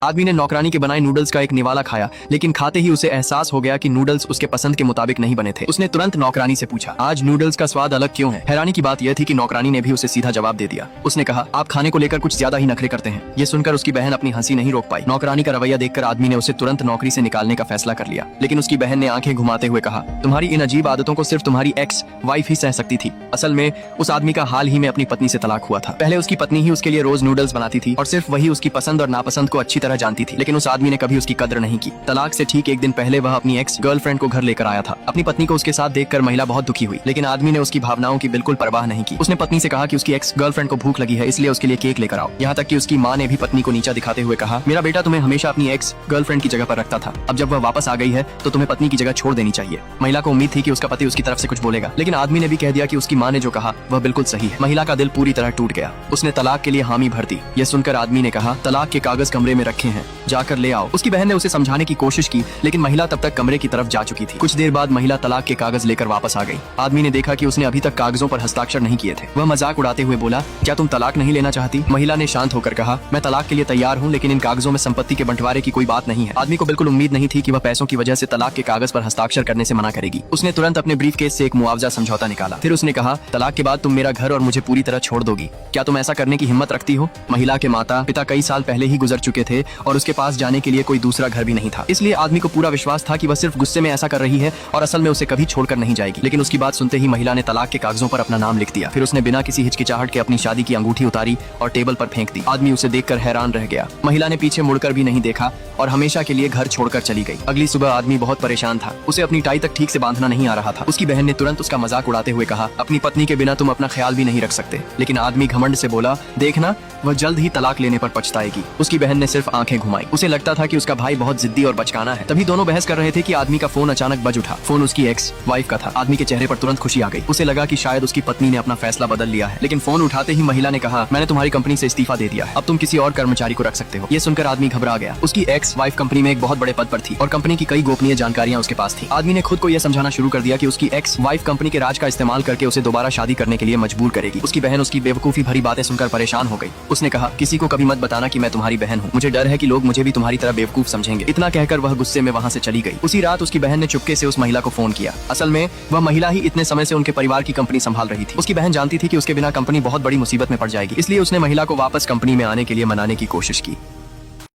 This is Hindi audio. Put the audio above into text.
आदमी ने नौकरानी के बनाए नूडल्स का एक निवाला खाया, लेकिन खाते ही उसे एहसास हो गया कि नूडल्स उसके पसंद के मुताबिक नहीं बने थे। उसने तुरंत नौकरानी से पूछा, आज नूडल्स का स्वाद अलग क्यों है? हैरानी की बात यह थी कि नौकरानी ने भी उसे सीधा जवाब दे दिया। उसने कहा, आप खाने को लेकर कुछ ज्यादा ही नखरे करते हैं। ये सुनकर उसकी बहन अपनी हंसी नहीं रोक पाई। नौकरानी का रवैया देखकर आदमी ने उसे तुरंत नौकरी से निकालने का फैसला कर लिया, लेकिन उसकी बहन ने आंखें घुमाते हुए कहा, तुम्हारी इन अजीब आदतों को सिर्फ तुम्हारी एक्स वाइफ ही सह सकती थी। असल में उस आदमी का हाल ही में अपनी पत्नी से तलाक हुआ था। पहले उसकी पत्नी ही उसके लिए रोज नूडल्स बनाती थी और सिर्फ वही उसकी पसंद और नापसंद को अच्छी तरह जानती थी, लेकिन आदमी ने कभी उसकी कद्र नहीं की। तलाक से ठीक एक दिन पहले वह अपनी एक्स गर्लफ्रेंड को घर लेकर आया था। अपनी पत्नी को उसके साथ देखकर महिला बहुत दुखी हुई, लेकिन आदमी ने उसकी भावनाओं की बिल्कुल परवाह नहीं की। उसने पत्नी से कहा कि उसकी एक्स गर्लफ्रेंड को भूख लगी है, इसलिए उसके लिए केक लेकर आओ। यहाँ तक कि उसकी माँ ने भी पत्नी को नीचा दिखाते हुए कहा, मेरा बेटा तुम्हें हमेशा अपनी एक्स गर्लफ्रेंड की जगह पर रखता था। अब जब वह वापस आ गई है तो तुम्हें पत्नी की जगह छोड़ देनी चाहिए। महिला को उम्मीद थी कि उसका पति उसकी तरफ से कुछ बोलेगा, लेकिन आदमी ने भी कह दिया कि उसकी माँ ने जो कहा वह बिल्कुल सही है। महिला का दिल पूरी तरह टूट गया। उसने तलाक के लिए हामी भर दी। यह सुनकर आदमी ने कहा, तलाक के कागज कमरे में रखे हैं, जाकर ले आओ। उसकी बहन ने उसे समझाने की कोशिश की, लेकिन महिला तब तक कमरे की तरफ जा चुकी थी। कुछ देर बाद महिला तलाक के कागज लेकर वापस आ गई। आदमी ने देखा कि उसने अभी तक कागजों पर हस्ताक्षर नहीं किए थे। वह मजाक उड़ाते हुए बोला, क्या तुम तलाक नहीं लेना चाहती? महिला ने शांत होकर कहा, मैं तलाक के लिए तैयार हूँ, लेकिन इन कागजों में संपत्ति के बंटवारे की कोई बात नहीं है। आदमी को बिल्कुल उम्मीद नहीं थी कि वह पैसों की वजह से तलाक के कागज पर हस्ताक्षर करने से मना करेगी। उसने तुरंत अपने ब्रीफकेस से एक मुआवजा समझौता निकाला। फिर उसने कहा, तलाक के बाद तुम मेरा घर और मुझे पूरी तरह छोड़ दोगी। क्या तुम ऐसा करने की हिम्मत रखती हो? महिला के माता पिता कई साल पहले ही गुजर चुके थे और उसके पास जाने के लिए कोई दूसरा घर भी नहीं था, इसलिए आदमी को पूरा विश्वास था कि वह सिर्फ गुस्से में ऐसा कर रही है और असल में उसे कभी छोड़कर नहीं जाएगी। लेकिन उसकी बात सुनते ही महिला ने तलाक के कागजों पर अपना नाम लिख दिया। फिर उसने बिना किसी हिचकिचाहट के अपनी शादी की अंगूठी उतारी और टेबल पर फेंक दी। आदमी उसे देखकर हैरान रह गया। महिला ने पीछे मुड़कर भी नहीं देखा और हमेशा के लिए घर छोड़कर चली गई। अगली सुबह आदमी बहुत परेशान था। उसे अपनी टाई तक ठीक से बांधना नहीं आ रहा था। उसकी बहन ने तुरंत उसका मजाक उड़ाते हुए कहा, अपनी पत्नी के बिना तुम अपना ख्याल भी नहीं रख सकते। लेकिन आदमी घमंड से बोला, देखना वह जल्द ही तलाक लेने पर पछताएगी। उसकी बहन ने सिर्फ आंखें घुमाई। उसे लगता था कि उसका भाई बहुत जिद्दी और बचकाना है। तभी दोनों बहस कर रहे थे कि आदमी का फोन अचानक बज उठा। फोन उसकी एक्स वाइफ का था। आदमी के चेहरे पर तुरंत खुशी आ गई। उसे लगा कि शायद उसकी पत्नी ने अपना फैसला बदल लिया है। लेकिन फोन उठाते ही महिला ने कहा, मैंने तुम्हारी कंपनी से इस्तीफा दे दिया है, अब तुम किसी और कर्मचारी को रख सकते हो। ये सुनकर आदमी घबरा गया। उसकी एक्स वाइफ कंपनी में एक बहुत बड़े पद पर थी और कंपनी की कई गोपनीय जानकारियां उसके पास थी। आदमी ने खुद को यह समझाना शुरू कर दिया कि उसकी एक्स वाइफ कंपनी के राज का इस्तेमाल करके उसे दोबारा शादी करने के लिए मजबूर करेगी। उसकी बहन उसकी बेवकूफी भरी बातें सुनकर परेशान हो गई। उसने कहा, किसी को कभी मत बताना कि मैं तुम्हारी बहन हूँ, मुझे डर है कि लोग मुझे भी तुम्हारी तरह बेवकूफ समझेंगे। इतना कहकर वह गुस्से में वहाँ से चली गई। उसी रात उसकी बहन ने चुपके से उस महिला को फोन किया। असल में वह महिला ही इतने समय से उनके परिवार की कंपनी संभाल रही थी। उसकी बहन जानती थी कि उसके बिना कंपनी बहुत बड़ी मुसीबत में पड़ जाएगी, इसलिए उसने महिला को वापस कंपनी में आने के लिए मनाने की कोशिश की।